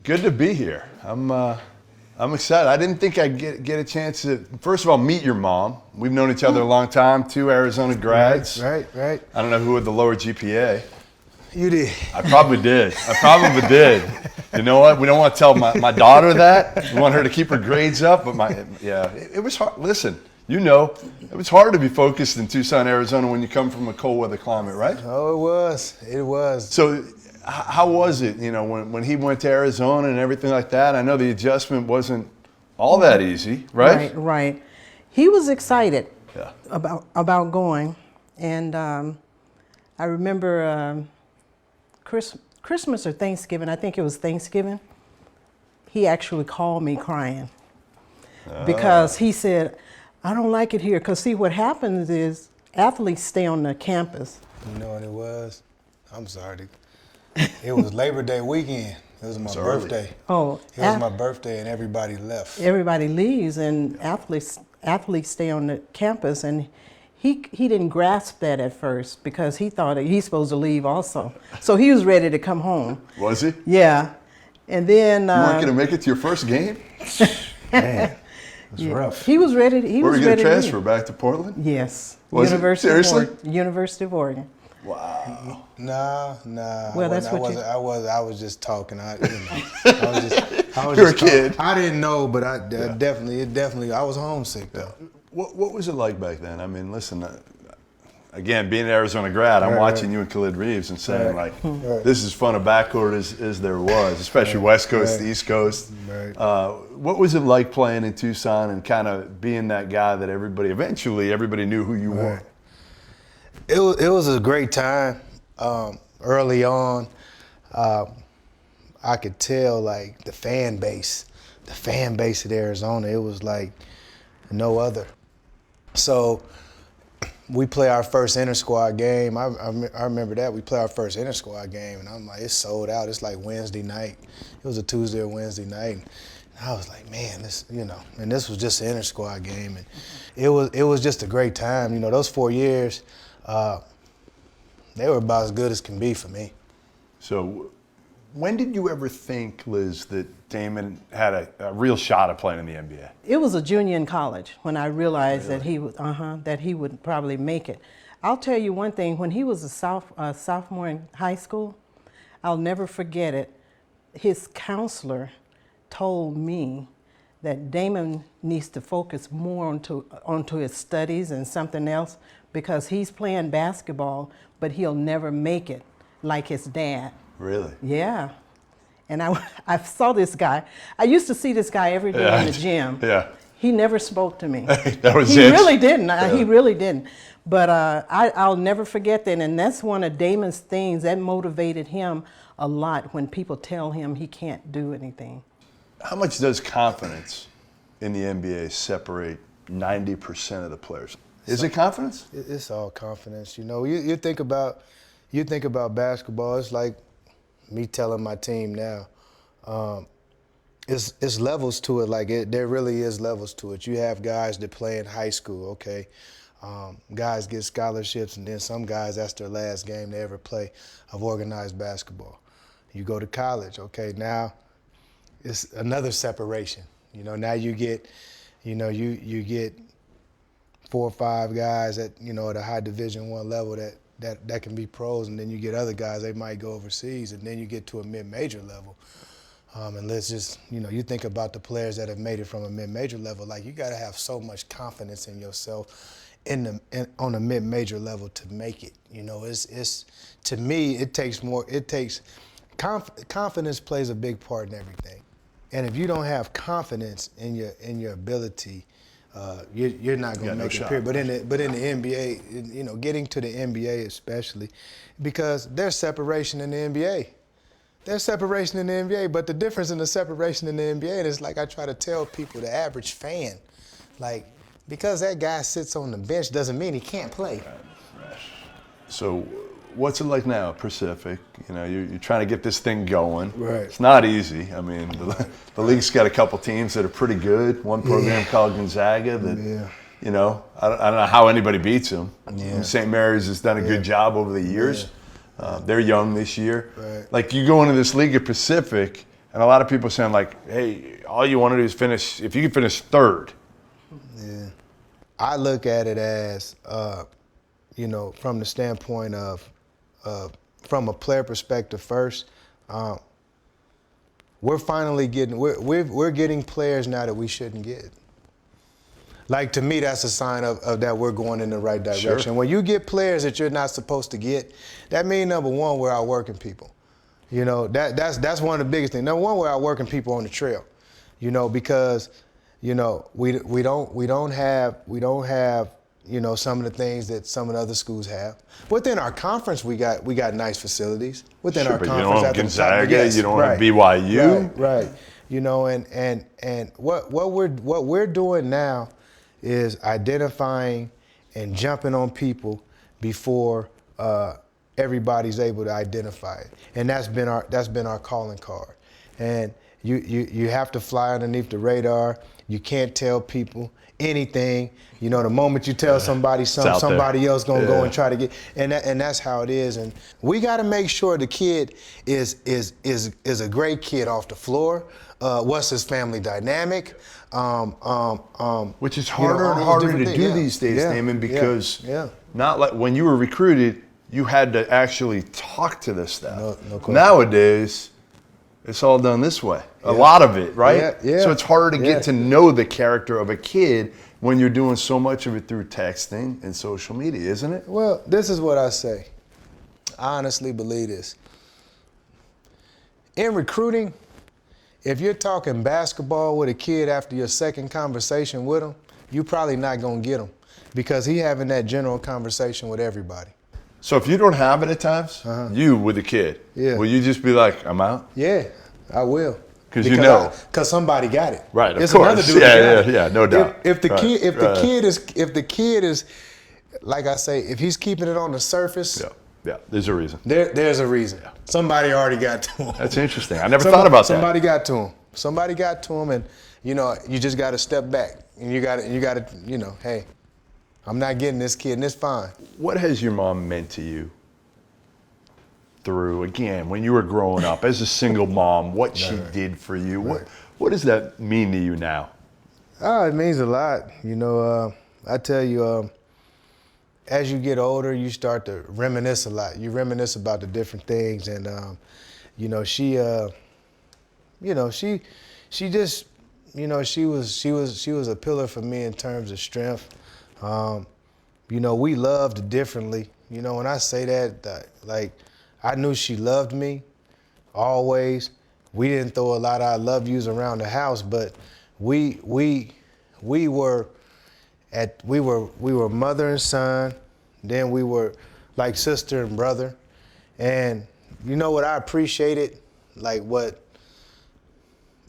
Good to be here. I'm excited. I didn't think I'd get a chance to, first of all, meet your mom. We've known each other a long time, 2 Arizona grads. Right. I don't know who had the lower GPA. You did. I probably did. You know what? We don't want to tell my daughter that. We want her to keep her grades up. But it was hard. Listen, it was hard to be focused in Tucson, Arizona when you come from a cold weather climate, right? Oh, it was. So how was it, when he went to Arizona and everything like that? I know the adjustment wasn't all that easy, right? Right. He was excited Yeah. about going. And I remember Christmas or Thanksgiving, I think it was Thanksgiving, he actually called me crying. Because he said, I don't like it here. Because see, what happens is athletes stay on the campus. You know what it was? I'm sorry. It was Labor Day weekend. It was my birthday. Oh. It was my birthday and everybody left. Everybody leaves and athletes stay on the campus, and he didn't grasp that at first because he thought he's supposed to leave also. So he was ready to come home. Was he? Yeah. And then you weren't going to make it to your first game? Man, it was rough. He was ready. Were you going to transfer back to Portland? Yes. Was University it? Seriously? Of Oregon. University of Oregon. Wow. Nah. Well, that's what you. I was just talking. I was You're a kid. I didn't know, but I definitely. I was homesick though. What was it like back then? I mean, listen. Again, being an Arizona grad, I'm watching you and Khalid Reeves and saying this is fun a backcourt as there was, especially West Coast to East Coast. Right. What was it like playing in Tucson and kind of being that guy that eventually everybody knew who you were? It was a great time. Early on, I could tell like the fan base of Arizona. It was like no other. So we play our first inter-squad game. I remember that. We play our first inter-squad game, and I'm like, it's sold out. It's like Wednesday night. It was a Tuesday or Wednesday night. And I was like, man, and this was just an inter-squad game. And it was just a great time. Those 4 years, they were about as good as can be for me. So when did you ever think, Liz, that Damon had a real shot at playing in the NBA? It was a junior in college when I realized that he would probably make it. I'll tell you one thing. When he was a sophomore in high school, I'll never forget it. His counselor told me that Damon needs to focus more onto his studies and something else because he's playing basketball, but he'll never make it like his dad. Really? Yeah. And I saw this guy. I used to see this guy every day in the gym. Yeah. He never spoke to me. That was He it? really didn't. He really didn't. But I'll never forget that. And that's one of Damon's things that motivated him a lot when people tell him he can't do anything. How much does confidence in the NBA separate 90% of the players? Is it confidence? It's all confidence. You think about basketball. It's like me telling my team now. It's levels to it. There really is levels to it. You have guys that play in high school. Okay, guys get scholarships, and then some guys that's their last game they ever play of organized basketball. You go to college. Okay, now it's another separation. Now you get, you get 4 or 5 guys at at a high Division I level that can be pros, and then you get other guys, they might go overseas, and then you get to a mid-major level. And let's just, you think about the players that have made it from a mid-major level, like you got to have so much confidence in yourself on a mid-major level to make it. It's to me, confidence plays a big part in everything. And if you don't have confidence in your ability, you're not going to make it. Period. But in the NBA, getting to the NBA especially, because there's separation in the NBA. There's separation in the NBA, but the difference in the separation in the NBA is like I try to tell people, the average fan, like because that guy sits on the bench doesn't mean he can't play. Right. So what's it like now, Pacific? You're trying to get this thing going. Right. It's not easy. I mean, the league's got a couple teams that are pretty good. One program called Gonzaga that, I don't know how anybody beats them. Yeah. St. Mary's has done a good job over the years. Yeah. They're young this year. Right. Like you go into this league at Pacific, And a lot of people saying like, hey, all you want to do is finish. If you can finish third. Yeah. I look at it as, you know, from the standpoint of from a player perspective first. We're finally getting we're getting players now that we shouldn't get. Like, to me, that's a sign of that we're going in the right direction. Sure. When you get players that you're not supposed to get, that means, number one, we're outworking people. You know, that's one of the biggest things. Number one, we're outworking people on the trail. You know, because, you know, we don't have you know, some of the things that some of the other schools have. Within our conference, we got nice facilities. Within Sure, our but conference, you don't have at the top, Gonzaga, yes, you don't right, have BYU. Right. You know, and what we're doing now is identifying and jumping on people before everybody's able to identify it, and that's been our calling card. And you have to fly underneath the radar. You can't tell people anything. You know, the moment you tell somebody something, somebody else gonna go and try to get, and that's how it is. And we got to make sure the kid is a great kid off the floor. What's his family dynamic? Which is harder and harder to do these days, Damon, because not like when you were recruited, you had to actually talk to this stuff. No question. Nowadays, it's all done this way. A lot of it, right? Yeah. So it's harder to get to know the character of a kid when you're doing so much of it through texting and social media, isn't it? Well, this is what I say. I honestly believe this. In recruiting, if you're talking basketball with a kid after your second conversation with him, you're probably not going to get him because he having that general conversation with everybody. So if you don't have it at times, you with a kid, will you just be like, I'm out? Yeah, I will. Because you know. Because somebody got it. Right, of It's course. Another dude that got it. Yeah, no doubt. If the kid is, like I say, if he's keeping it on the surface, there's a reason. There's a reason. Somebody already got to him. That's interesting. I never thought about that. Somebody got to him. Somebody got to him, and you know, you just got to step back, and you got to, you know, hey, I'm not getting this kid, and it's fine. What has your mom meant to you through, again, when you were growing up as a single mom, what she did for you? What does that mean to you now? Oh, it means a lot. You know, I tell you, as you get older, you start to reminisce a lot. You reminisce about the different things, and you know, she just, you know, she was a pillar for me in terms of strength. You know, we loved differently. You know, when I say that, like, I knew she loved me always. We didn't throw a lot of I love yous around the house, but we were mother and son. Then we were like sister and brother. And you know what I appreciated? Like, what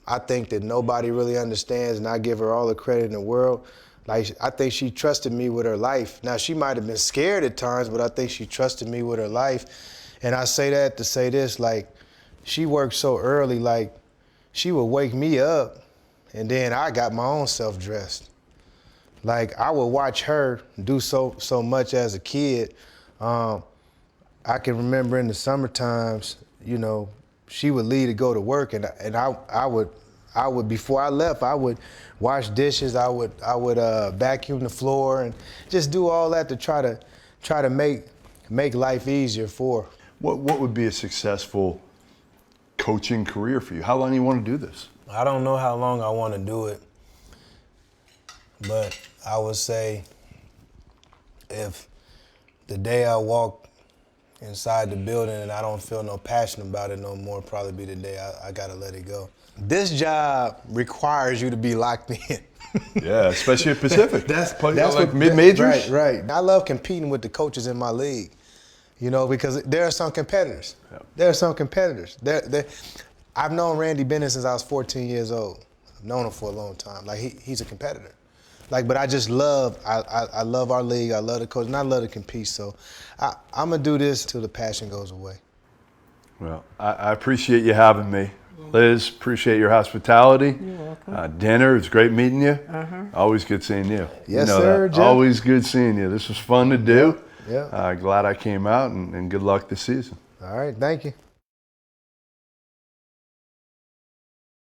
I think that nobody really understands, and I give her all the credit in the world. Like, I think she trusted me with her life. Now, she might have been scared at times, but I think she trusted me with her life. And I say that to say this, like, she worked so early, like, she would wake me up, and then I got my own self dressed. Like, I would watch her do so much as a kid. I can remember in the summer times, you know, she would leave to go to work, and I would before I left, I would wash dishes, I would vacuum the floor, and just do all that to try to make life easier for her. What would be a successful coaching career for you? How long do you want to do this? I don't know how long I want to do it, but I would say if the day I walk inside the building and I don't feel no passion about it no more, probably be the day I gotta let it go. This job requires you to be locked in. Yeah, especially at Pacific. That's like what mid-majors. Right. I love competing with the coaches in my league, you know, because there are some competitors. Yep. There are some competitors. I've known Randy Bennett since I was 14 years old. I've known him for a long time. Like, he's a competitor. Like, but I just love, I love our league. I love the coach, and I love to compete. So I'm gonna do this till the passion goes away. Well, I appreciate you having me. Liz, appreciate your hospitality. You're welcome. Dinner, it's great meeting you. Always good seeing you. Yes, you know sir, that. Jeff. Always good seeing you. This was fun to do. Yeah. Glad I came out, and good luck this season. All right, thank you.